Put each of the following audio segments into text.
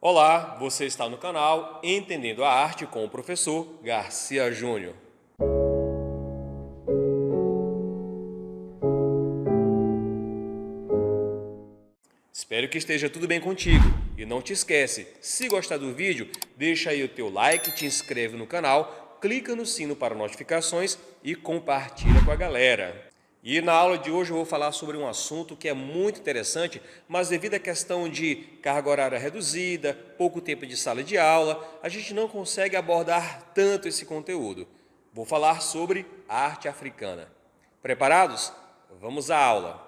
Olá, você está no canal Entendendo a Arte com o professor Garcia Júnior. Espero que esteja tudo bem contigo. E não te esquece, se gostar do vídeo, deixa aí o teu like, te inscreve no canal, clica no sino para notificações e compartilha com a galera. E na aula de hoje eu vou falar sobre um assunto que é muito interessante, mas devido à questão de carga horária reduzida, pouco tempo de sala de aula, a gente não consegue abordar tanto esse conteúdo. Vou falar sobre a arte africana. Preparados? Vamos à aula!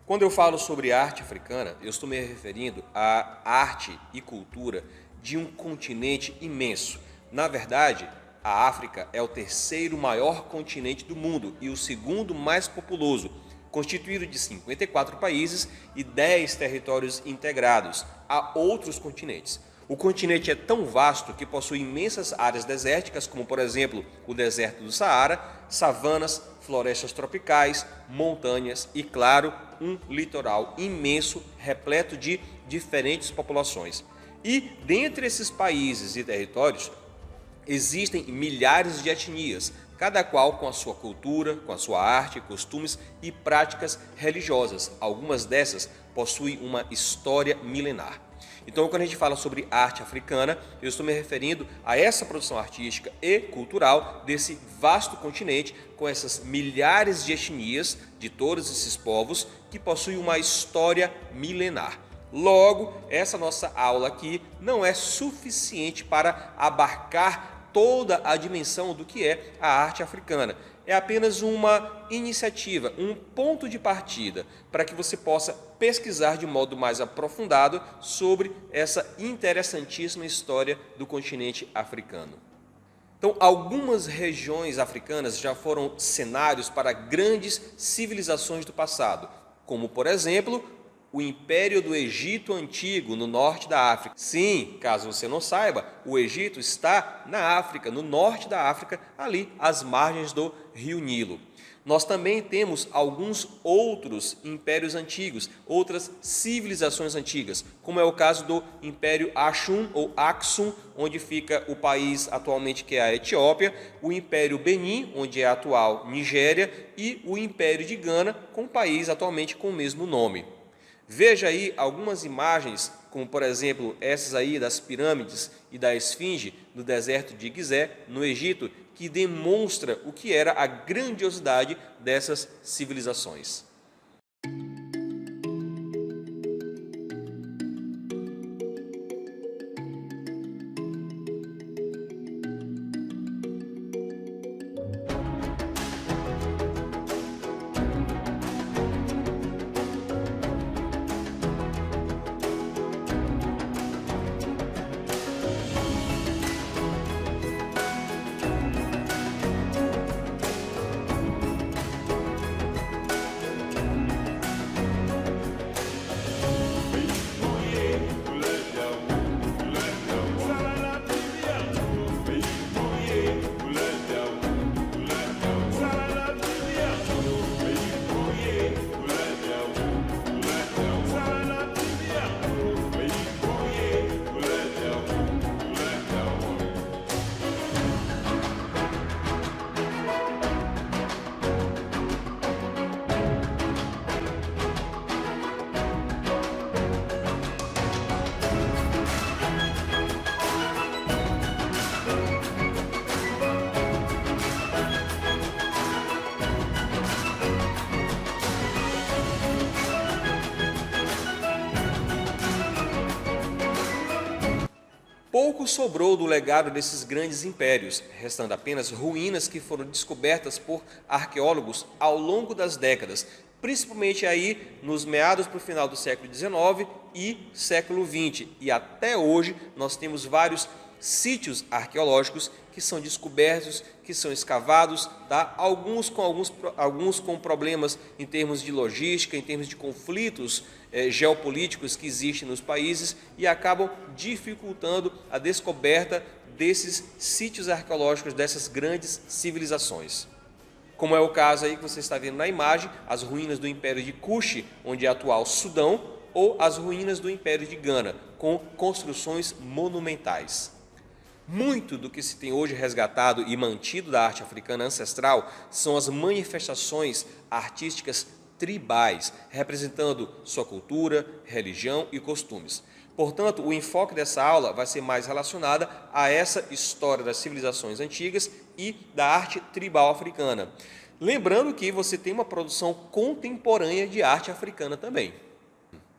Quando eu falo sobre arte africana, eu estou me referindo à arte e cultura de um continente imenso. Na verdade, a África é o terceiro maior continente do mundo e o segundo mais populoso, constituído de 54 países e 10 territórios integrados a outros continentes. O continente é tão vasto que possui imensas áreas desérticas, como por exemplo o deserto do Saara, savanas, florestas tropicais, montanhas e, claro, um litoral imenso, repleto de diferentes populações. E dentre esses países e territórios, existem milhares de etnias, cada qual com a sua cultura, com a sua arte, costumes e práticas religiosas. Algumas dessas possuem uma história milenar. Então, quando a gente fala sobre arte africana, eu estou me referindo a essa produção artística e cultural desse vasto continente, com essas milhares de etnias de todos esses povos que possuem uma história milenar. Logo, essa nossa aula aqui não é suficiente para abarcar toda a dimensão do que é a arte africana. É apenas uma iniciativa, um ponto de partida para que você possa pesquisar de modo mais aprofundado sobre essa interessantíssima história do continente africano. Então, algumas regiões africanas já foram cenários para grandes civilizações do passado, como, por exemplo, o Império do Egito Antigo, no norte da África. Sim, caso você não saiba, o Egito está na África, no norte da África, ali às margens do Rio Nilo. Nós também temos alguns outros impérios antigos, outras civilizações antigas, como é o caso do Império Axum ou Aksum, onde fica o país atualmente que é a Etiópia, o Império Benin, onde é a atual Nigéria, e o Império de Gana, com o país atualmente com o mesmo nome. Veja aí algumas imagens, como por exemplo essas aí das pirâmides e da esfinge no deserto de Gizé, no Egito, que demonstra o que era a grandiosidade dessas civilizações. Pouco sobrou do legado desses grandes impérios, restando apenas ruínas que foram descobertas por arqueólogos ao longo das décadas, principalmente aí nos meados para o final do século XIX e século XX. E até hoje nós temos vários sítios arqueológicos que são descobertos, que são escavados, tá? Alguns com problemas em termos de logística, em termos de conflitos geopolíticos que existem nos países e acabam dificultando a descoberta desses sítios arqueológicos, dessas grandes civilizações. como é o caso aí que você está vendo na imagem, as ruínas do Império de Kush, onde é atual Sudão, ou as ruínas do Império de Gana, com construções monumentais. Muito do que se tem hoje resgatado e mantido da arte africana ancestral são as manifestações artísticas tribais, representando sua cultura, religião e costumes. Portanto, o enfoque dessa aula vai ser mais relacionada a essa história das civilizações antigas e da arte tribal africana. Lembrando que você tem uma produção contemporânea de arte africana também.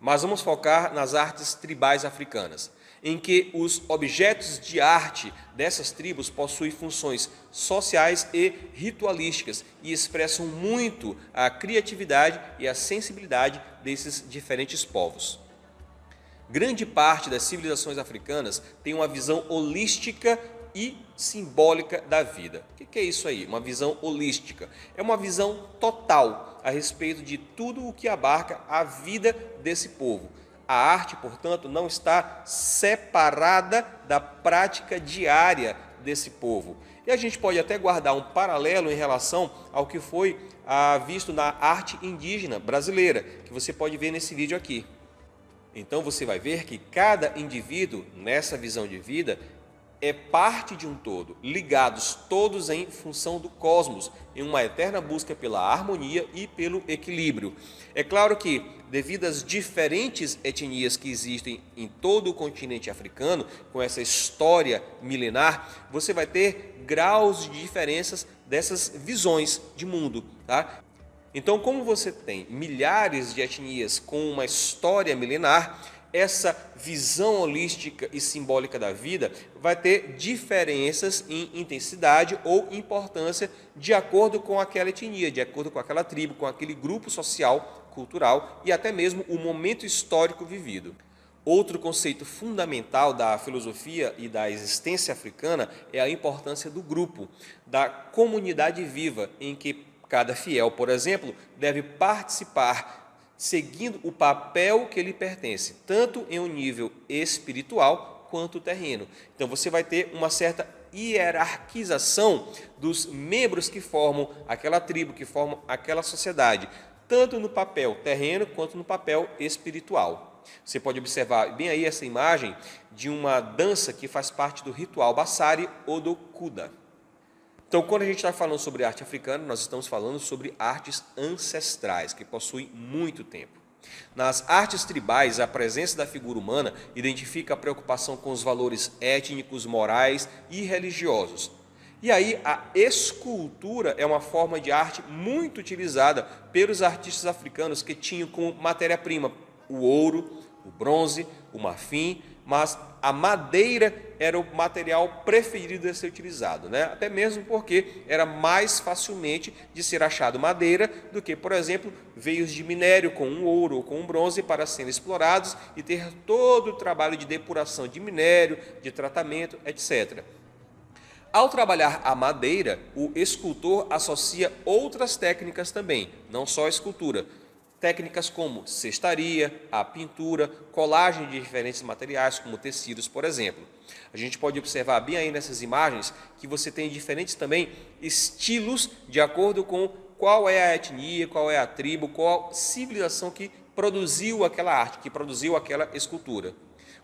Mas vamos focar nas artes tribais africanas, em que os objetos de arte dessas tribos possuem funções sociais e ritualísticas e expressam muito a criatividade e a sensibilidade desses diferentes povos. Grande parte das civilizações africanas tem uma visão holística e simbólica da vida. O que é isso aí? Uma visão holística. É uma visão total a respeito de tudo o que abarca a vida desse povo. A arte, portanto, não está separada da prática diária desse povo. E a gente pode até guardar um paralelo em relação ao que foi visto na arte indígena brasileira, que você pode ver nesse vídeo aqui. Então você vai ver que cada indivíduo, nessa visão de vida, é parte de um todo, ligados todos em função do cosmos, em uma eterna busca pela harmonia e pelo equilíbrio. É claro que, devido às diferentes etnias que existem em todo o continente africano, com essa história milenar, você vai ter graus de diferenças dessas visões de mundo, tá? Então, como você tem milhares de etnias com uma história milenar, essa visão holística e simbólica da vida vai ter diferenças em intensidade ou importância de acordo com aquela etnia, de acordo com aquela tribo, com aquele grupo social, cultural e até mesmo o momento histórico vivido. Outro conceito fundamental da filosofia e da existência africana é a importância do grupo, da comunidade viva, em que cada fiel, por exemplo, deve participar seguindo o papel que lhe pertence, tanto em um nível espiritual quanto terreno. Então você vai ter uma certa hierarquização dos membros que formam aquela tribo, que formam aquela sociedade, tanto no papel terreno quanto no papel espiritual. Você pode observar bem aí essa imagem de uma dança que faz parte do ritual Bassari ou do Kuda. Então, quando a gente está falando sobre arte africana, nós estamos falando sobre artes ancestrais, que possuem muito tempo. Nas artes tribais, a presença da figura humana identifica a preocupação com os valores étnicos, morais e religiosos. E aí, a escultura é uma forma de arte muito utilizada pelos artistas africanos que tinham como matéria-prima o ouro, o bronze, o marfim, mas a madeira era o material preferido a ser utilizado, né? Até mesmo porque era mais facilmente de ser achado madeira do que, por exemplo, veios de minério com um ouro ou com um bronze para serem explorados e ter todo o trabalho de depuração de minério, de tratamento, etc. Ao trabalhar a madeira, o escultor associa outras técnicas também, não só a escultura. Técnicas como cestaria, a pintura, colagem de diferentes materiais, como tecidos, por exemplo. A gente pode observar bem aí nessas imagens que você tem diferentes também estilos de acordo com qual é a etnia, qual é a tribo, qual a civilização que produziu aquela arte, que produziu aquela escultura.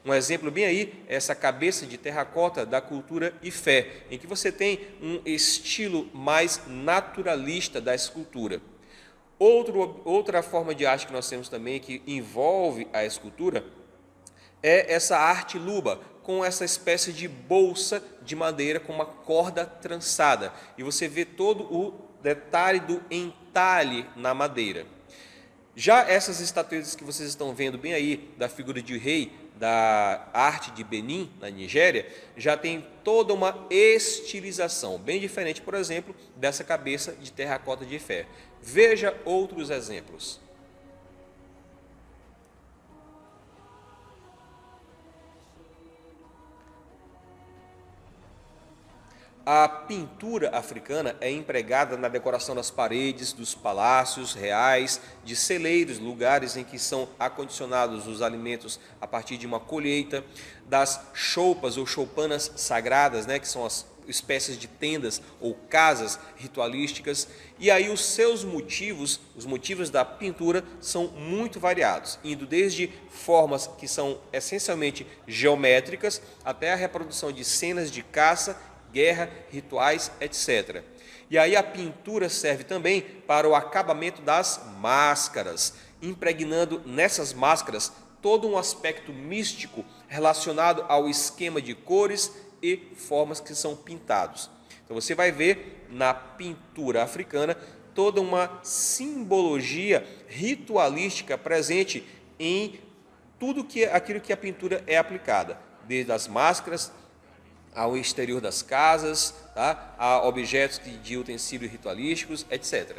Um exemplo bem aí é essa cabeça de terracota da cultura Ifé, em que você tem um estilo mais naturalista da escultura. Outra forma de arte que nós temos também, que envolve a escultura, é essa arte luba, com essa espécie de bolsa de madeira com uma corda trançada. E você vê todo o detalhe do entalhe na madeira. Já essas estatuetas que vocês estão vendo bem aí, da figura de rei, da arte de Benin, na Nigéria, já tem toda uma estilização, bem diferente, por exemplo, dessa cabeça de terracota de Ifé. Veja outros exemplos. A pintura africana é empregada na decoração das paredes, dos palácios reais, de celeiros, lugares em que são acondicionados os alimentos a partir de uma colheita, das choupas ou choupanas sagradas, né, que são espécies de tendas ou casas ritualísticas. E aí os seus motivos, os motivos da pintura são muito variados, indo desde formas que são essencialmente geométricas até a reprodução de cenas de caça, guerra, rituais, etc. E aí a pintura serve também para o acabamento das máscaras, impregnando nessas máscaras todo um aspecto místico relacionado ao esquema de cores e formas que são pintados. Então você vai ver na pintura africana toda uma simbologia ritualística presente em tudo aquilo que a pintura é aplicada, desde as máscaras ao exterior das casas, tá? A objetos de utensílios ritualísticos, etc.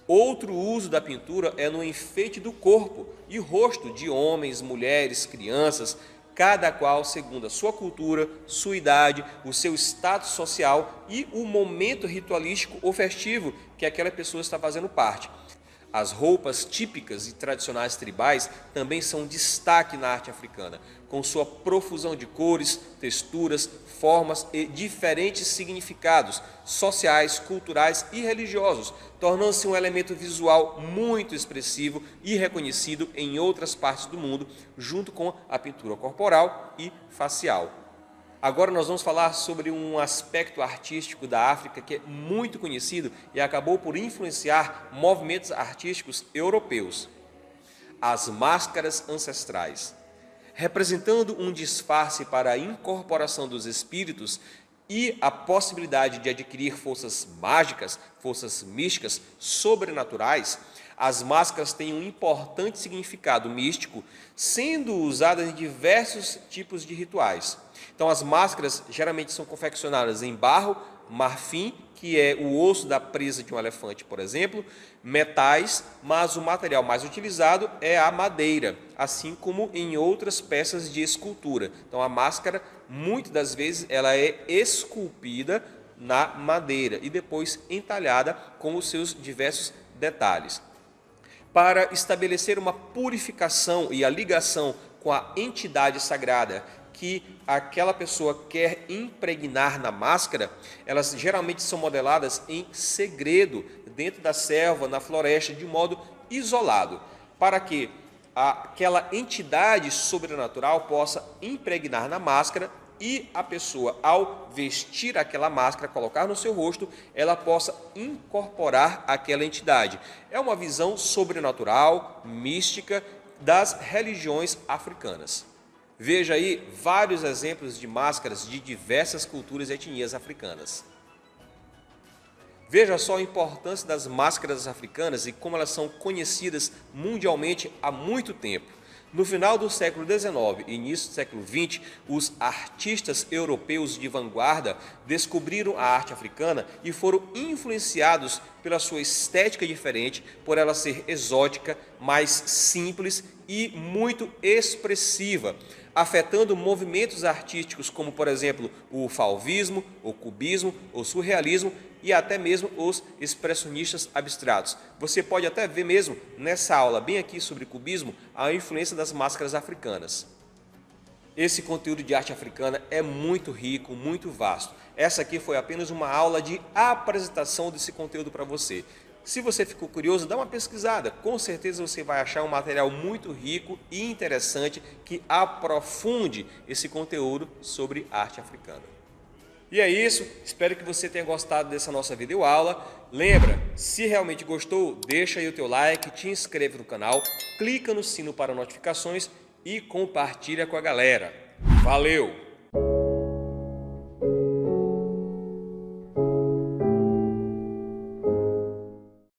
Outro uso da pintura é no enfeite do corpo e rosto de homens, mulheres, crianças, cada qual segundo a sua cultura, sua idade, o seu status social e o momento ritualístico ou festivo que aquela pessoa está fazendo parte. As roupas típicas e tradicionais tribais também são destaque na arte africana, com sua profusão de cores, texturas, formas e diferentes significados sociais, culturais e religiosos, tornando-se um elemento visual muito expressivo e reconhecido em outras partes do mundo, junto com a pintura corporal e facial. Agora nós vamos falar sobre um aspecto artístico da África que é muito conhecido e acabou por influenciar movimentos artísticos europeus. As máscaras ancestrais. Representando um disfarce para a incorporação dos espíritos e a possibilidade de adquirir forças mágicas, forças místicas, sobrenaturais, as máscaras têm um importante significado místico, sendo usadas em diversos tipos de rituais. Então, as máscaras geralmente são confeccionadas em barro, marfim, que é o osso da presa de um elefante, por exemplo, metais, mas o material mais utilizado é a madeira, assim como em outras peças de escultura. Então, a máscara, muitas das vezes, ela é esculpida na madeira e depois entalhada com os seus diversos detalhes. Para estabelecer uma purificação e a ligação com a entidade sagrada que aquela pessoa quer impregnar na máscara, elas geralmente são modeladas em segredo, dentro da selva, na floresta, de modo isolado, para que aquela entidade sobrenatural possa impregnar na máscara e a pessoa, ao vestir aquela máscara, colocar no seu rosto, ela possa incorporar aquela entidade. É uma visão sobrenatural, mística das religiões africanas. Veja aí vários exemplos de máscaras de diversas culturas e etnias africanas. Veja só a importância das máscaras africanas e como elas são conhecidas mundialmente há muito tempo. No final do século XIX e início do século XX, os artistas europeus de vanguarda descobriram a arte africana e foram influenciados pela sua estética diferente, por ela ser exótica, mais simples e muito expressiva, afetando movimentos artísticos como, por exemplo, o fauvismo, o cubismo, o surrealismo e até mesmo os expressionistas abstratos. Você pode até ver mesmo nessa aula, bem aqui sobre cubismo, a influência das máscaras africanas. Esse conteúdo de arte africana é muito rico, muito vasto. Essa aqui foi apenas uma aula de apresentação desse conteúdo para você. Se você ficou curioso, dá uma pesquisada. Com certeza você vai achar um material muito rico e interessante que aprofunde esse conteúdo sobre arte africana. E é isso, espero que você tenha gostado dessa nossa videoaula. Lembra, se realmente gostou, deixa aí o teu like, te inscreve no canal, clica no sino para notificações e compartilha com a galera. Valeu!